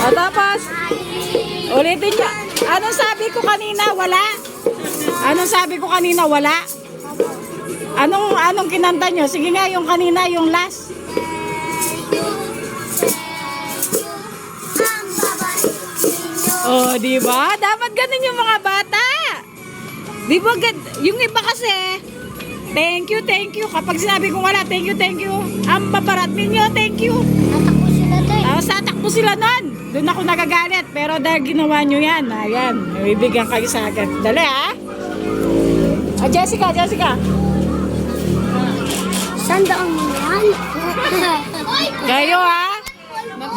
O tapos, ulitin nyo. Anong sabi ko kanina? Wala? Anong sabi ko kanina? Wala? Anong kinanta nyo? Sige nga, yung kanina, yung last. Oh, di ba? Dapat ganun yung mga bata. Di ba? Yung iba kasi, thank you, thank you. Kapag sinabi kong wala, thank you, thank you. Ang babarat ninyo, thank you. Satakbo sila nun. Doon ako nagagalit. Pero dahil ginawa nyo yan, ayan, bibigyan kayo sa akin. Dali, ha? Jessica. Sandaan mo yan. Kayo, ha?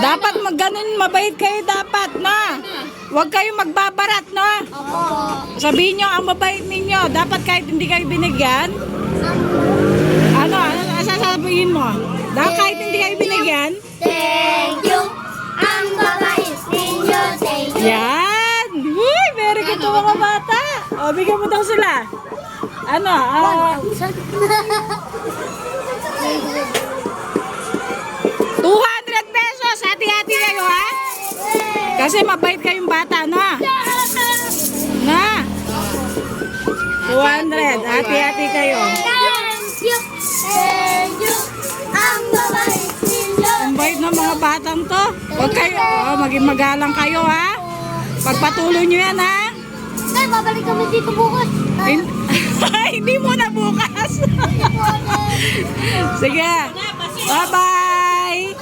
Dapat magganon, mabait kayo dapat, na. Huwag kayo magbabarat, no? Sabihin nyo, ang mabait ninyo. Dapat kahit hindi kayo binigyan. Ano sasabihin mo? Dapat kahit hindi kayo binigyan. Thank you. Ang babait ninyo. Thank you. Yan! Uy, very good to mga bata. O, bigyan mo daw sila. Ano? 200 pesos. Hati-hati kayo, ha? Kasi mabait kayong bata, no? Na? 200. Hati-hati kayo. Thank you. Thank you. Ang babait ninyo. Ang bait ng mga batang to. Huwag kayo, maging magalang kayo, ha? Pagpatuloy nyo yan, ha? Tay, babalik kami dito bukas. Hindi mo na bukas. Sige. Bye-bye.